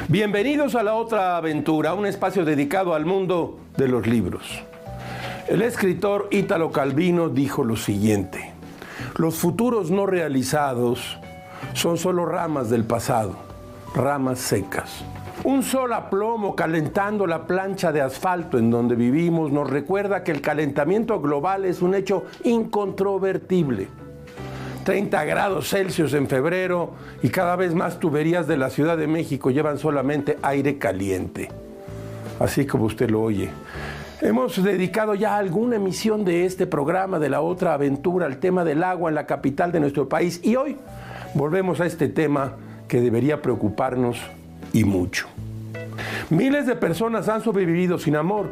Bienvenidos a La Otra Aventura, un espacio dedicado al mundo de los libros. El escritor Italo Calvino dijo lo siguiente: los futuros no realizados son solo ramas del pasado, ramas secas. Un sol a plomo calentando la plancha de asfalto en donde vivimos nos recuerda que el calentamiento global es un hecho incontrovertible. 30 grados Celsius en febrero y cada vez más tuberías de la Ciudad de México llevan solamente aire caliente. Así como usted lo oye. Hemos dedicado ya alguna emisión de este programa de La Otra Aventura al tema del agua en la capital de nuestro país y hoy volvemos a este tema que debería preocuparnos y mucho. Miles de personas han sobrevivido sin amor,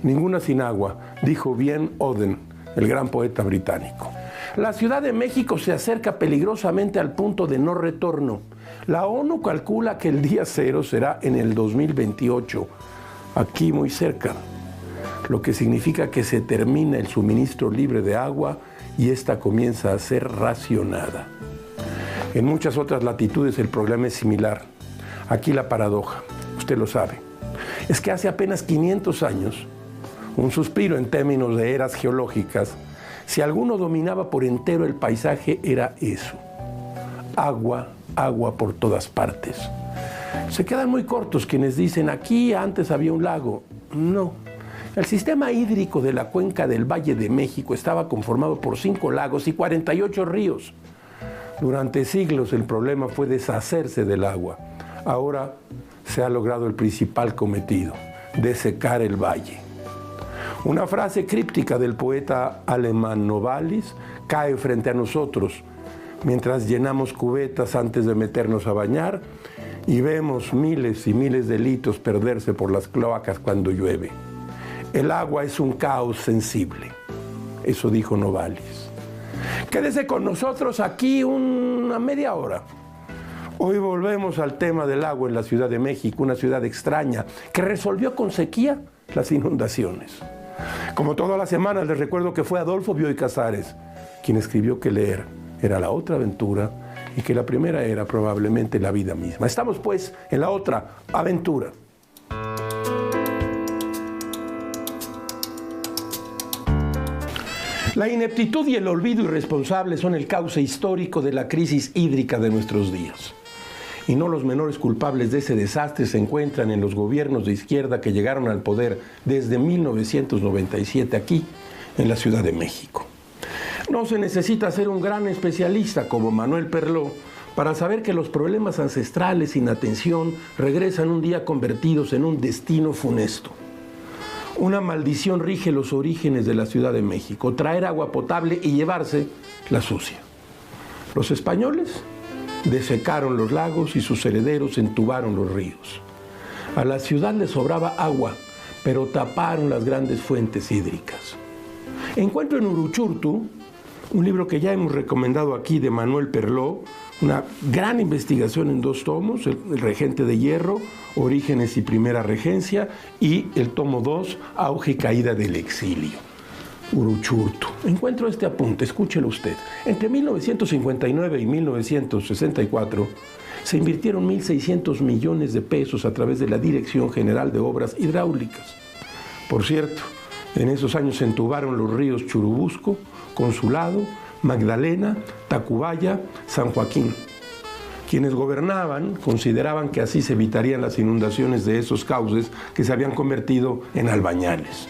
ninguna sin agua, dijo bien Oden, el gran poeta británico. La Ciudad de México se acerca peligrosamente al punto de no retorno. La ONU calcula que el día cero será en el 2028, aquí muy cerca, lo que significa que se termina el suministro libre de agua y esta comienza a ser racionada. En muchas otras latitudes el problema es similar. Aquí la paradoja, usted lo sabe, es que hace apenas 500 años, un suspiro en términos de eras geológicas, si alguno dominaba por entero el paisaje era eso: agua, agua por todas partes. Se quedan muy cortos quienes dicen aquí antes había un lago. No, el sistema hídrico de la cuenca del Valle de México estaba conformado por 5 lagos y 48 ríos. Durante siglos el problema fue deshacerse del agua. Ahora se ha logrado el principal cometido: desecar el valle. Una frase críptica del poeta alemán Novalis cae frente a nosotros mientras llenamos cubetas antes de meternos a bañar y vemos miles y miles de litros perderse por las cloacas cuando llueve. El agua es un caos sensible. Eso dijo Novalis. Quédese con nosotros aquí una media hora. Hoy volvemos al tema del agua en la Ciudad de México, una ciudad extraña que resolvió con sequía las inundaciones. Como todas las semanas les recuerdo que fue Adolfo Bioy Casares quien escribió que leer era la otra aventura y que la primera era probablemente la vida misma. Estamos pues en la otra aventura. La ineptitud y el olvido irresponsable son el cauce histórico de la crisis hídrica de nuestros días. Y no los menores culpables de ese desastre se encuentran en los gobiernos de izquierda que llegaron al poder desde 1997 aquí, en la Ciudad de México. No se necesita ser un gran especialista como Manuel Perló para saber que los problemas ancestrales sin atención regresan un día convertidos en un destino funesto. Una maldición rige los orígenes de la Ciudad de México: traer agua potable y llevarse la sucia. Los españoles desecaron los lagos y sus herederos entubaron los ríos. A la ciudad le sobraba agua, pero taparon las grandes fuentes hídricas. Encuentro en Uruchurtu, un libro que ya hemos recomendado aquí de Manuel Perló, una gran investigación en 2 tomos, el Regente de Hierro, Orígenes y Primera Regencia, y el tomo 2, Auge y Caída del Exilio. Uruchurtu. Encuentro este apunte, escúchelo usted. Entre 1959 y 1964 se invirtieron 1.600 millones de pesos a través de la Dirección General de Obras Hidráulicas. Por cierto, en esos años se entubaron los ríos Churubusco, Consulado, Magdalena, Tacubaya, San Joaquín. Quienes gobernaban consideraban que así se evitarían las inundaciones de esos cauces que se habían convertido en albañales.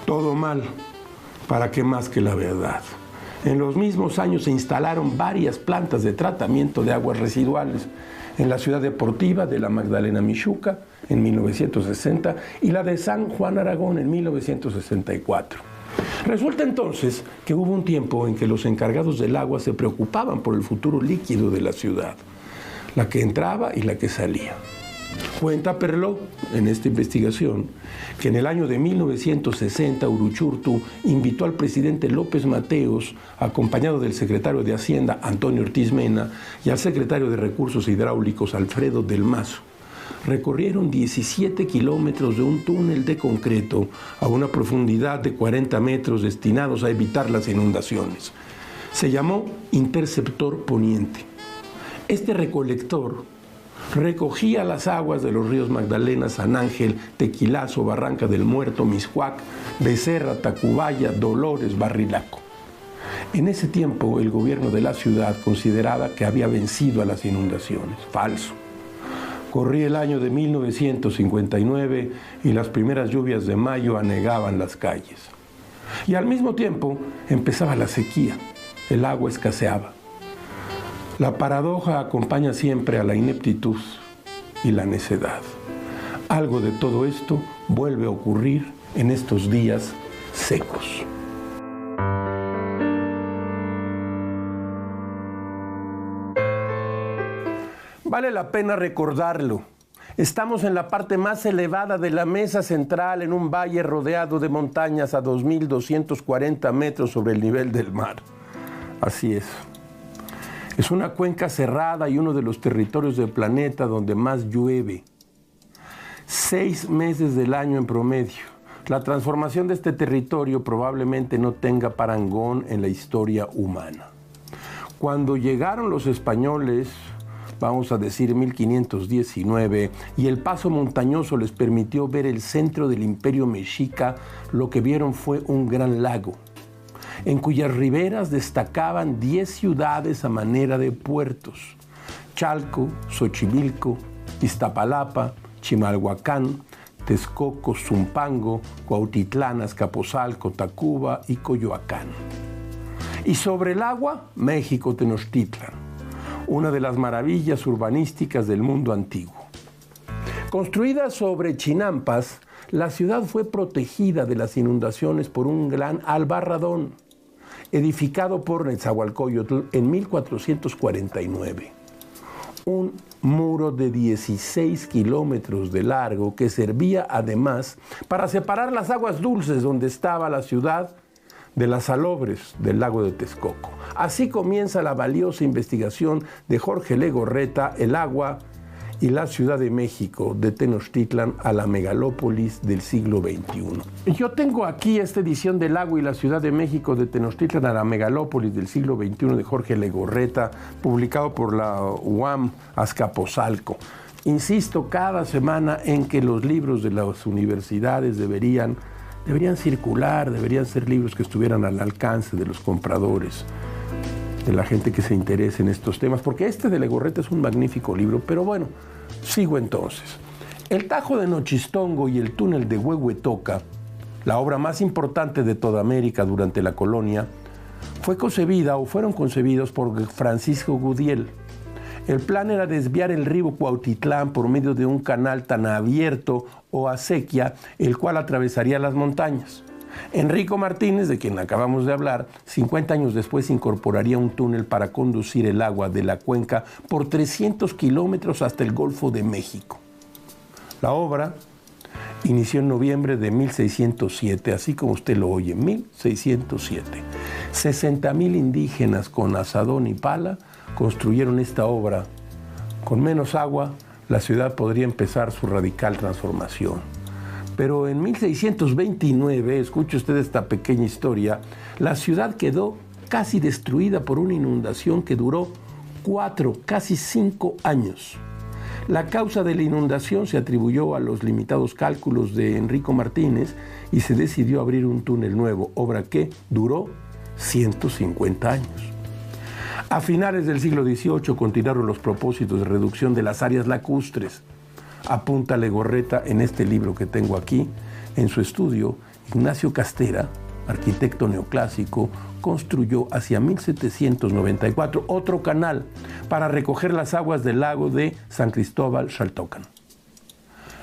Todo mal. ¿Para qué más que la verdad? En los mismos años se instalaron varias plantas de tratamiento de aguas residuales en la ciudad deportiva de la Magdalena Mixhuca en 1960 y la de San Juan Aragón en 1964. Resulta entonces que hubo un tiempo en que los encargados del agua se preocupaban por el futuro líquido de la ciudad, la que entraba y la que salía. Cuenta Perló en esta investigación que en el año de 1960 Uruchurtu invitó al presidente López Mateos, acompañado del secretario de Hacienda Antonio Ortiz Mena y al secretario de Recursos Hidráulicos Alfredo del Mazo. Recorrieron 17 kilómetros de un túnel de concreto a una profundidad de 40 metros destinados a evitar las inundaciones. Se llamó Interceptor Poniente. Este recolector recogía las aguas de los ríos Magdalena, San Ángel, Tequilazo, Barranca del Muerto, Mixcoac, Becerra, Tacubaya, Dolores, Barrilaco. En ese tiempo, el gobierno de la ciudad consideraba que había vencido a las inundaciones. Falso. Corría el año de 1959 y las primeras lluvias de mayo anegaban las calles. Y al mismo tiempo empezaba la sequía. El agua escaseaba. La paradoja acompaña siempre a la ineptitud y la necedad. Algo de todo esto vuelve a ocurrir en estos días secos. Vale la pena recordarlo. Estamos en la parte más elevada de la mesa central, en un valle rodeado de montañas a 2.240 metros sobre el nivel del mar. Así es. Es una cuenca cerrada y uno de los territorios del planeta donde más llueve. 6 meses del año en promedio. La transformación de este territorio probablemente no tenga parangón en la historia humana. Cuando llegaron los españoles, vamos a decir 1519, y el paso montañoso les permitió ver el centro del imperio mexica, lo que vieron fue un gran lago, en cuyas riberas destacaban 10 ciudades a manera de puertos: Chalco, Xochimilco, Iztapalapa, Chimalhuacán, Texcoco, Zumpango, Cuautitlán, Azcapotzalco, Tacuba y Coyoacán. Y sobre el agua, México Tenochtitlan, una de las maravillas urbanísticas del mundo antiguo. Construida sobre chinampas, la ciudad fue protegida de las inundaciones por un gran albarradón, edificado por Netzahualcóyotl en 1449. Un muro de 16 kilómetros de largo que servía además para separar las aguas dulces donde estaba la ciudad de las salobres del lago de Texcoco. Así comienza la valiosa investigación de Jorge Legorreta, El agua y la Ciudad de México, de Tenochtitlan a la megalópolis del siglo XXI. Yo tengo aquí esta edición del agua y la Ciudad de México, de Tenochtitlan a la megalópolis del siglo XXI, de Jorge Legorreta, publicado por la UAM Azcapotzalco. Insisto cada semana en que los libros de las universidades deberían circular, deberían ser libros que estuvieran al alcance de los compradores, de la gente que se interese en estos temas, porque este de Legorreta es un magnífico libro. Pero bueno, sigo entonces. El Tajo de Nochistongo y el túnel de Huehuetoca, la obra más importante de toda América durante la colonia, fueron concebidos por Francisco Gudiel. El plan era desviar el río Cuautitlán por medio de un canal tan abierto o acequia, el cual atravesaría las montañas. Enrico Martínez, de quien acabamos de hablar, 50 años después incorporaría un túnel para conducir el agua de la cuenca por 300 kilómetros hasta el Golfo de México. La obra inició en noviembre de 1607, así como usted lo oye, 1607. 60,000 indígenas con azadón y pala construyeron esta obra. Con menos agua, la ciudad podría empezar su radical transformación. Pero en 1629, escuche usted esta pequeña historia, la ciudad quedó casi destruida por una inundación que duró 4, casi 5 años. La causa de la inundación se atribuyó a los limitados cálculos de Enrico Martínez y se decidió abrir un túnel nuevo, obra que duró 150 años. A finales del siglo XVIII continuaron los propósitos de reducción de las áreas lacustres. Apunta Legorreta en este libro que tengo aquí. En su estudio, Ignacio Castera, arquitecto neoclásico, construyó hacia 1794 otro canal para recoger las aguas del lago de San Cristóbal Xaltocan.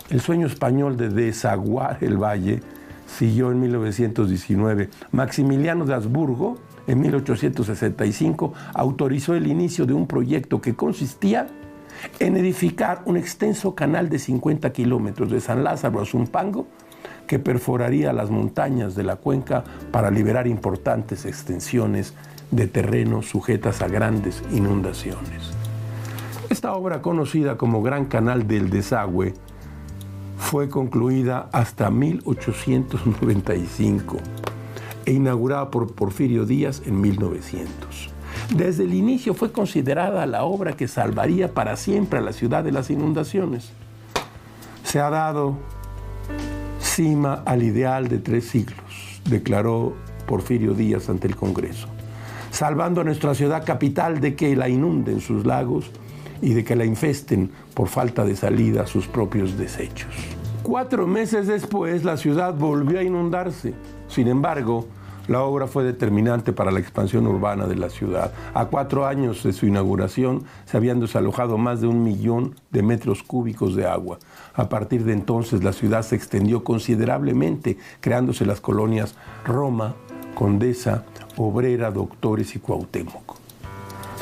El sueño español de desaguar el valle siguió en 1919. Maximiliano de Habsburgo, en 1865, autorizó el inicio de un proyecto que consistía en edificar un extenso canal de 50 kilómetros de San Lázaro a Zumpango, que perforaría las montañas de la cuenca para liberar importantes extensiones de terreno sujetas a grandes inundaciones. Esta obra, conocida como Gran Canal del Desagüe, fue concluida hasta 1895 e inaugurada por Porfirio Díaz en 1900. Desde el inicio fue considerada la obra que salvaría para siempre a la ciudad de las inundaciones. Se ha dado cima al ideal de 3 siglos, declaró Porfirio Díaz ante el Congreso, salvando a nuestra ciudad capital de que la inunden sus lagos y de que la infesten por falta de salida sus propios desechos. 4 meses después, la ciudad volvió a inundarse. Sin embargo, la obra fue determinante para la expansión urbana de la ciudad. A 4 años de su inauguración se habían desalojado más de 1 millón de metros cúbicos de agua. A partir de entonces la ciudad se extendió considerablemente, creándose las colonias Roma, Condesa, Obrera, Doctores y Cuauhtémoc.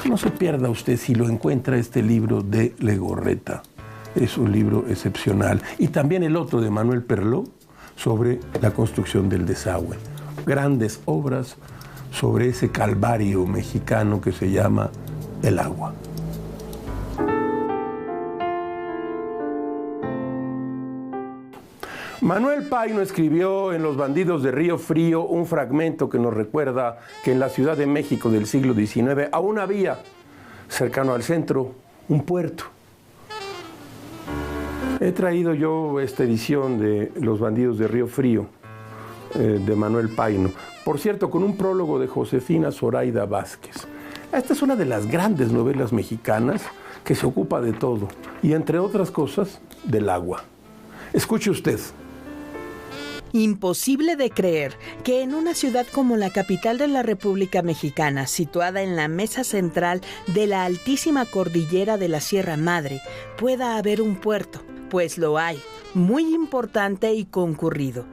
No se pierda usted si lo encuentra este libro de Legorreta. Es un libro excepcional. Y también el otro de Manuel Perló sobre la construcción del desagüe. Grandes obras sobre ese calvario mexicano que se llama el agua. Manuel Paino escribió en Los bandidos de Río Frío un fragmento que nos recuerda que en la Ciudad de México del siglo XIX aún había, cercano al centro, un puerto. He traído yo esta edición de Los bandidos de Río Frío, de Manuel Paino. Por cierto, con un prólogo de Josefina Zoraida Vázquez. Esta es una de las grandes novelas mexicanas que se ocupa de todo, y entre otras cosas, del agua. Escuche usted. Imposible de creer que en una ciudad como la capital de la República Mexicana, situada en la mesa central de la altísima cordillera de la Sierra Madre, pueda haber un puerto, pues lo hay, muy importante y concurrido.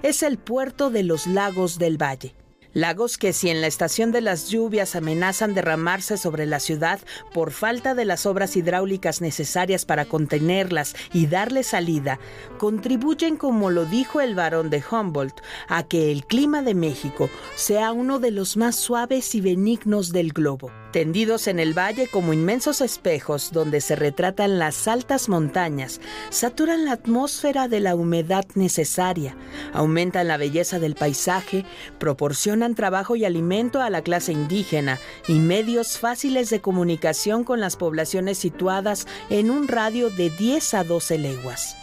Es el puerto de los Lagos del Valle. Lagos que, si en la estación de las lluvias amenazan derramarse sobre la ciudad por falta de las obras hidráulicas necesarias para contenerlas y darle salida, contribuyen, como lo dijo el barón de Humboldt, a que el clima de México sea uno de los más suaves y benignos del globo. Tendidos en el valle como inmensos espejos donde se retratan las altas montañas, saturan la atmósfera de la humedad necesaria, aumentan la belleza del paisaje, proporcionan trabajo y alimento a la clase indígena y medios fáciles de comunicación con las poblaciones situadas en un radio de 10 a 12 leguas.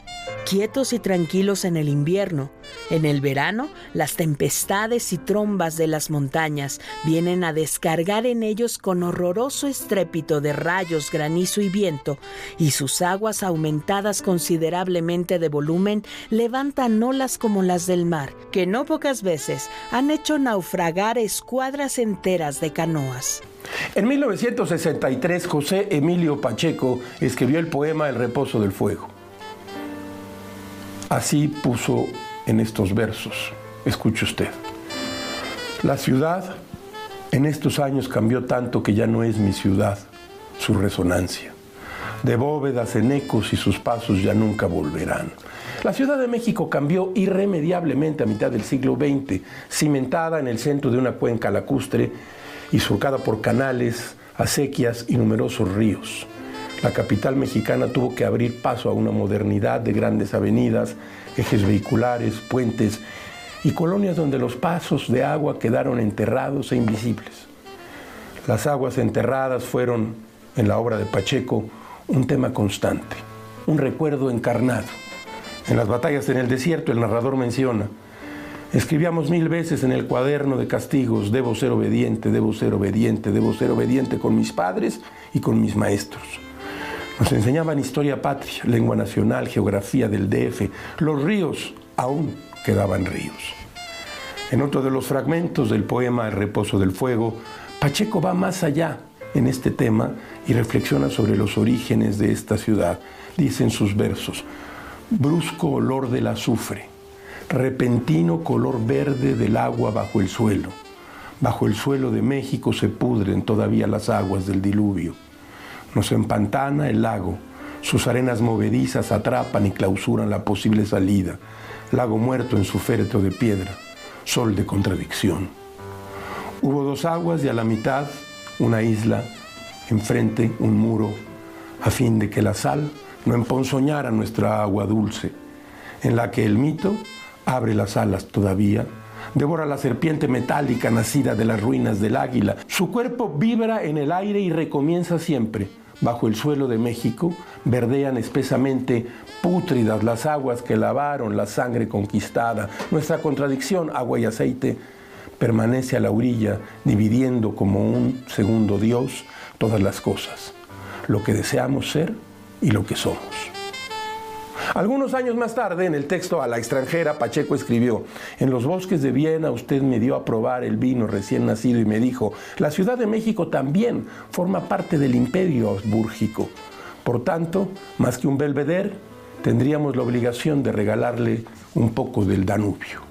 Quietos y tranquilos en el invierno, en el verano, las tempestades y trombas de las montañas vienen a descargar en ellos con horroroso estrépito de rayos, granizo y viento, y sus aguas, aumentadas considerablemente de volumen, levantan olas como las del mar, que no pocas veces han hecho naufragar escuadras enteras de canoas. En 1963, José Emilio Pacheco escribió el poema El reposo del fuego. Así puso en estos versos. Escuche usted. La ciudad en estos años cambió tanto que ya no es mi ciudad, su resonancia. De bóvedas en ecos y sus pasos ya nunca volverán. La Ciudad de México cambió irremediablemente a mitad del siglo XX, cimentada en el centro de una cuenca lacustre y surcada por canales, acequias y numerosos ríos. La capital mexicana tuvo que abrir paso a una modernidad de grandes avenidas, ejes vehiculares, puentes y colonias donde los pasos de agua quedaron enterrados e invisibles. Las aguas enterradas fueron, en la obra de Pacheco, un tema constante, un recuerdo encarnado. En las batallas en el desierto, el narrador menciona: escribíamos 1000 veces en el cuaderno de castigos, debo ser obediente, debo ser obediente, debo ser obediente con mis padres y con mis maestros. Nos enseñaban historia patria, lengua nacional, geografía del DF. Los ríos aún quedaban ríos. En otro de los fragmentos del poema El reposo del fuego, Pacheco va más allá en este tema y reflexiona sobre los orígenes de esta ciudad. Dice en sus versos: brusco olor del azufre, repentino color verde del agua bajo el suelo. Bajo el suelo de México se pudren todavía las aguas del diluvio. Nos empantana el lago, sus arenas movedizas atrapan y clausuran la posible salida. Lago muerto en su féretro de piedra, sol de contradicción. Hubo 2 aguas y a la mitad una isla, enfrente un muro, a fin de que la sal no emponzoñara nuestra agua dulce, en la que el mito abre las alas todavía Devora la serpiente metálica nacida de las ruinas del águila. Su cuerpo vibra en el aire y recomienza siempre. Bajo el suelo de México verdean espesamente pútridas las aguas que lavaron la sangre conquistada. Nuestra contradicción, agua y aceite, permanece a la orilla, dividiendo como un segundo Dios todas las cosas, lo que deseamos ser y lo que somos. Algunos años más tarde, en el texto A la extranjera, Pacheco escribió: en los bosques de Viena usted me dio a probar el vino recién nacido y me dijo, la Ciudad de México también forma parte del imperio habsbúrgico. Por tanto, más que un belvedere, tendríamos la obligación de regalarle un poco del Danubio.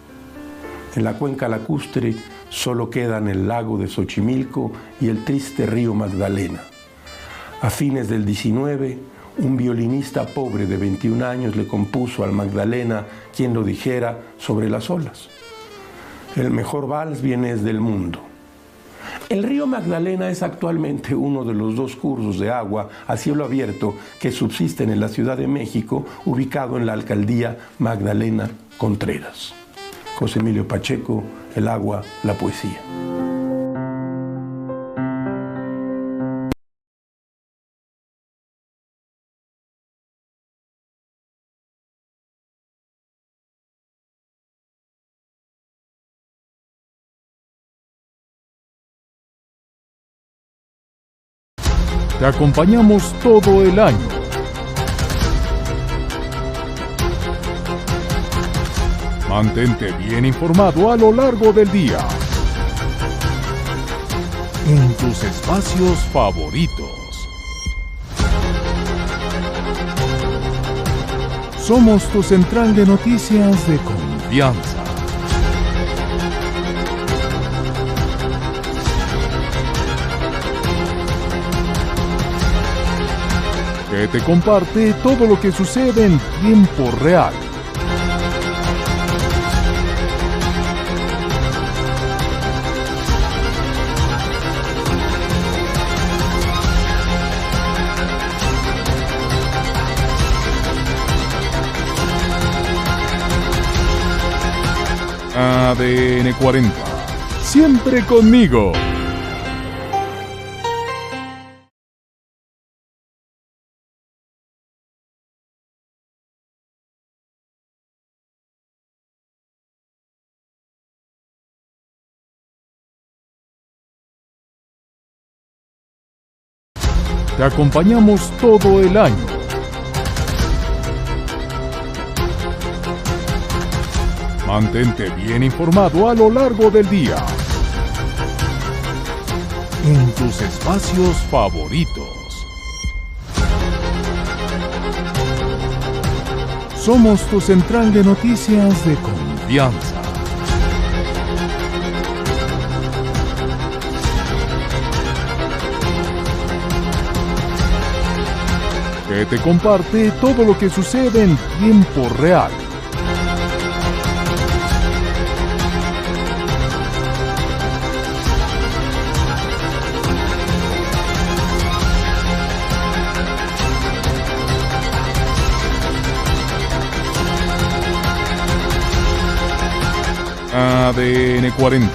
En la cuenca lacustre solo quedan el lago de Xochimilco y el triste río Magdalena. A fines del 19, un violinista pobre de 21 años le compuso al Magdalena, quien lo dijera, sobre las olas. El mejor vals viene del mundo. El río Magdalena es actualmente uno de los 2 cursos de agua a cielo abierto que subsisten en la Ciudad de México, ubicado en la alcaldía Magdalena Contreras. José Emilio Pacheco, El agua, la poesía. Te acompañamos todo el año. Mantente bien informado a lo largo del día. En tus espacios favoritos. Somos tu central de noticias de confianza. Que te comparte todo lo que sucede en tiempo real. ADN 40. Siempre conmigo. Te acompañamos todo el año. Mantente bien informado a lo largo del día. En tus espacios favoritos. Somos tu central de noticias de confianza. Que te comparte todo lo que sucede en tiempo real. ADN 40.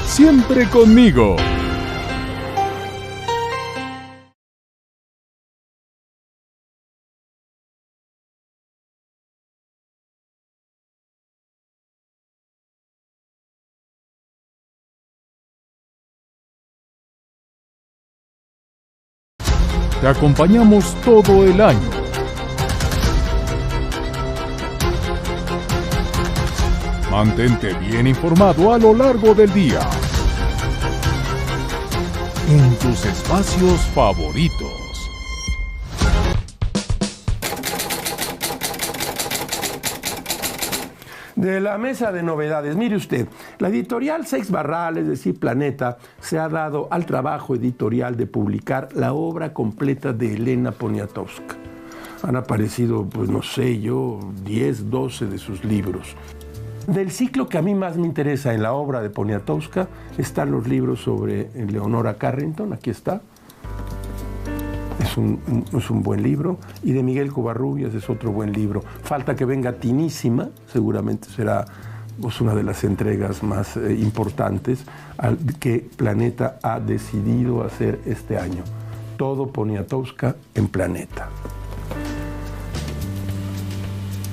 Siempre conmigo. Te acompañamos todo el año. Mantente bien informado a lo largo del día. En tus espacios favoritos. De la mesa de novedades, mire usted, la editorial Seix Barral, es decir, Planeta, se ha dado al trabajo editorial de publicar la obra completa de Elena Poniatowska. Han aparecido, pues no sé yo, 10, 12 de sus libros. Del ciclo que a mí más me interesa en la obra de Poniatowska están los libros sobre Leonora Carrington, aquí está. Es un buen libro. Y de Miguel Covarrubias es otro buen libro. Falta que venga Tinísima, seguramente será es una de las entregas más importantes que Planeta ha decidido hacer este año. Todo Poniatowska en Planeta.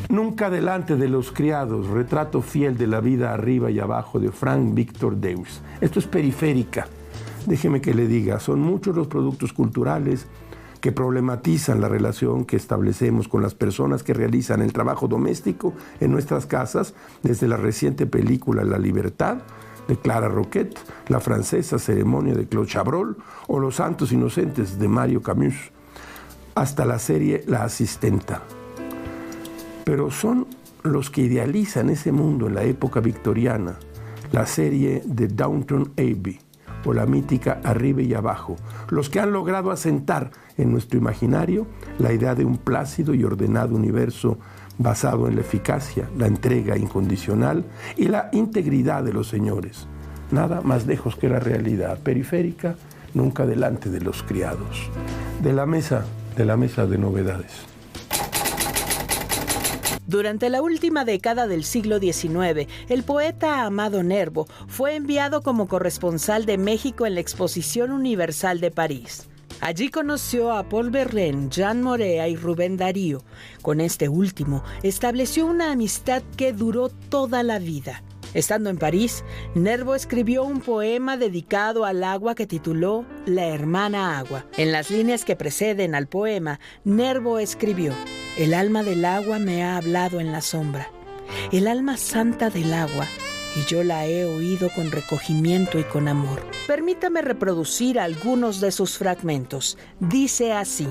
Nunca delante de los criados, retrato fiel de la vida arriba y abajo de Frank Victor Deuys. Esto es Periférica. Déjeme que le diga, son muchos los productos culturales que problematizan la relación que establecemos con las personas que realizan el trabajo doméstico en nuestras casas, desde la reciente película La Libertad, de Clara Roquette, la francesa Ceremonia de Claude Chabrol o Los Santos Inocentes de Mario Camus, hasta la serie La Asistenta. Pero son los que idealizan ese mundo en la época victoriana, la serie de Downton Abbey o la mítica Arriba y Abajo, los que han logrado asentar en nuestro imaginario la idea de un plácido y ordenado universo basado en la eficacia, la entrega incondicional y la integridad de los señores. Nada más lejos que la realidad. Periférica, nunca delante de los criados. De la mesa de novedades. Durante la última década del siglo XIX, el poeta Amado Nervo fue enviado como corresponsal de México en la Exposición Universal de París. Allí conoció a Paul Verlaine, Jean Morea y Rubén Darío. Con este último, estableció una amistad que duró toda la vida. Estando en París, Nervo escribió un poema dedicado al agua que tituló La Hermana Agua. En las líneas que preceden al poema, Nervo escribió: el alma del agua me ha hablado en la sombra, el alma santa del agua, y yo la he oído con recogimiento y con amor. Permítame reproducir algunos de sus fragmentos. Dice así: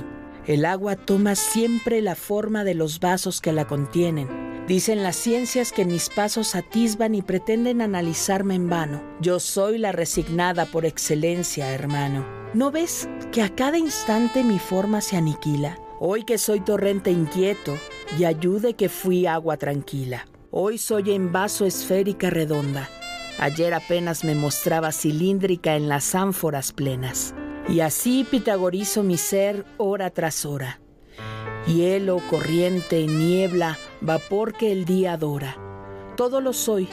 el agua toma siempre la forma de los vasos que la contienen. Dicen las ciencias que mis pasos atisban y pretenden analizarme en vano. Yo soy la resignada por excelencia, hermano. ¿No ves que a cada instante mi forma se aniquila? Hoy que soy torrente inquieto y ayude que fui agua tranquila. Hoy soy en vaso esférica redonda. Ayer apenas me mostraba cilíndrica en las ánforas plenas. Y así pitagorizo mi ser hora tras hora. Hielo, corriente, niebla, vapor que el día adora. Todo lo soy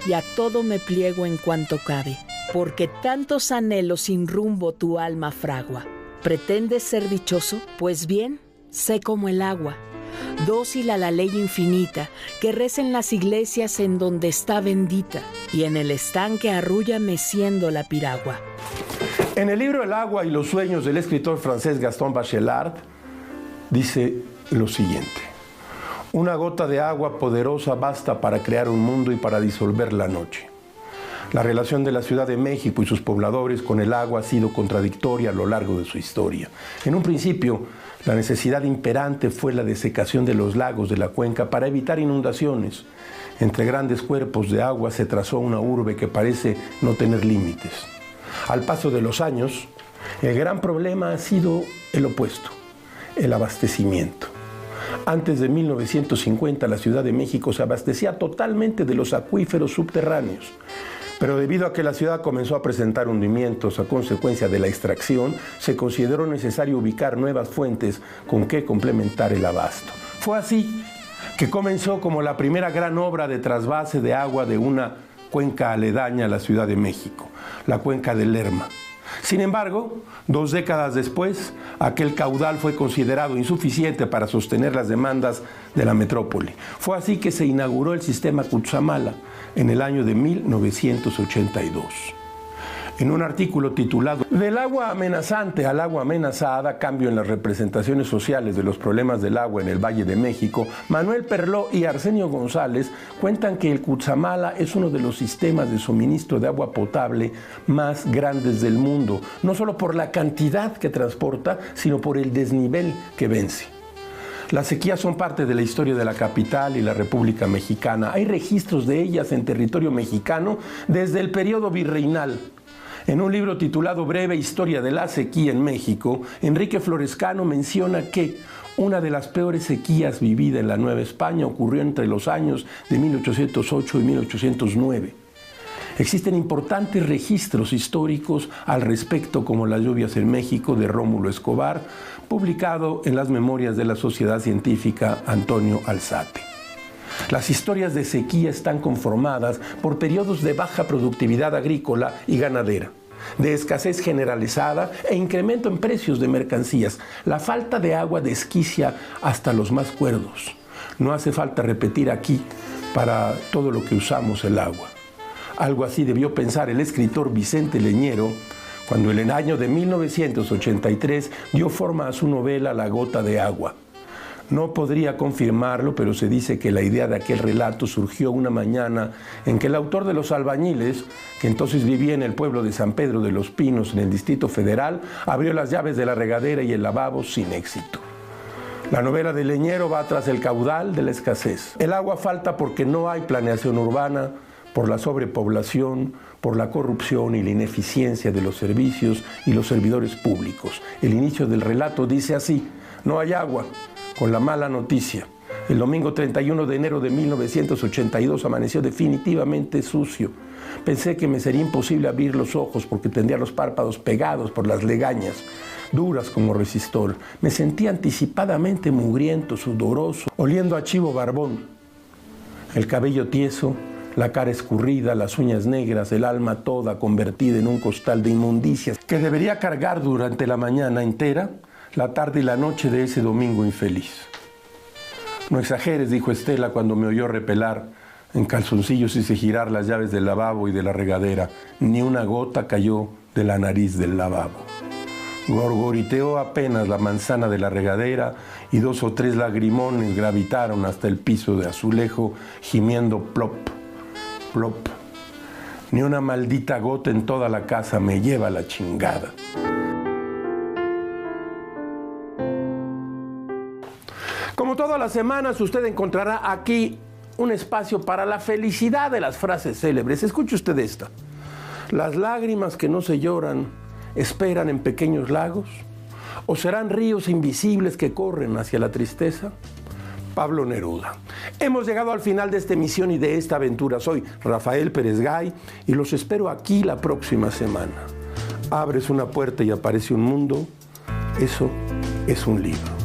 y a todo me pliego en cuanto cabe, porque tantos anhelos sin rumbo tu alma fragua. ¿Pretendes ser dichoso? Pues bien, sé como el agua, dócil a la ley infinita, que recen las iglesias en donde está bendita, y en el estanque arrulla meciendo la piragua. En el libro El agua y los sueños del escritor francés Gaston Bachelard, dice lo siguiente: una gota de agua poderosa basta para crear un mundo y para disolver la noche. La relación de la Ciudad de México y sus pobladores con el agua ha sido contradictoria a lo largo de su historia. En un principio, la necesidad imperante fue la desecación de los lagos de la cuenca para evitar inundaciones. Entre grandes cuerpos de agua se trazó una urbe que parece no tener límites. Al paso de los años, el gran problema ha sido el opuesto: el abastecimiento. Antes de 1950, la Ciudad de México se abastecía totalmente de los acuíferos subterráneos. Pero debido a que la ciudad comenzó a presentar hundimientos a consecuencia de la extracción, se consideró necesario ubicar nuevas fuentes con que complementar el abasto. Fue así que comenzó como la primera gran obra de trasvase de agua de una cuenca aledaña a la Ciudad de México, la cuenca del Lerma. Sin embargo, 2 décadas después, aquel caudal fue considerado insuficiente para sostener las demandas de la metrópoli. Fue así que se inauguró el sistema Cutzamala en el año de 1982. En un artículo titulado Del agua amenazante al agua amenazada, cambio en las representaciones sociales de los problemas del agua en el Valle de México, Manuel Perló y Arsenio González cuentan que el Cutzamala es uno de los sistemas de suministro de agua potable más grandes del mundo, no solo por la cantidad que transporta, sino por el desnivel que vence. Las sequías son parte de la historia de la capital y la República Mexicana. Hay registros de ellas en territorio mexicano desde el periodo virreinal. En un libro titulado Breve Historia de la Sequía en México, Enrique Florescano menciona que una de las peores sequías vividas en la Nueva España ocurrió entre los años de 1808 y 1809. Existen importantes registros históricos al respecto, como Las lluvias en México de Rómulo Escobar, publicado en las Memorias de la Sociedad Científica Antonio Alzate. Las historias de sequía están conformadas por periodos de baja productividad agrícola y ganadera, de escasez generalizada e incremento en precios de mercancías. La falta de agua desquicia hasta los más cuerdos. No hace falta repetir aquí para todo lo que usamos el agua. Algo así debió pensar el escritor Vicente Leñero cuando en el año de 1983 dio forma a su novela La gota de agua. No podría confirmarlo, pero se dice que la idea de aquel relato surgió una mañana en que el autor de Los Albañiles, que entonces vivía en el pueblo de San Pedro de los Pinos, en el Distrito Federal, abrió las llaves de la regadera y el lavabo sin éxito. La novela de Leñero va tras el caudal de la escasez. El agua falta porque no hay planeación urbana, por la sobrepoblación, por la corrupción y la ineficiencia de los servicios y los servidores públicos. El inicio del relato dice así: no hay agua, con la mala noticia. El domingo 31 de enero de 1982 amaneció definitivamente sucio. Pensé que me sería imposible abrir los ojos porque tendría los párpados pegados por las legañas, duras como resistol. Me sentía anticipadamente mugriento, sudoroso, oliendo a chivo barbón. El cabello tieso, la cara escurrida, las uñas negras, el alma toda convertida en un costal de inmundicias que debería cargar durante la mañana entera, la tarde y la noche de ese domingo infeliz. No exageres, dijo Estela cuando me oyó repelar. En calzoncillos hice girar las llaves del lavabo y de la regadera. Ni una gota cayó de la nariz del lavabo. Gorgoriteó apenas la manzana de la regadera y 2 o 3 lagrimones gravitaron hasta el piso de azulejo, gimiendo plop, plop. Ni una maldita gota en toda la casa, me lleva la chingada. Como todas las semanas, usted encontrará aquí un espacio para la felicidad de las frases célebres. Escuche usted esta. Las lágrimas que no se lloran esperan en pequeños lagos, o serán ríos invisibles que corren hacia la tristeza. Pablo Neruda. Hemos llegado al final de esta emisión y de esta aventura. Soy Rafael Pérez Gay y los espero aquí la próxima semana. Abres una puerta y aparece un mundo. Eso es un libro.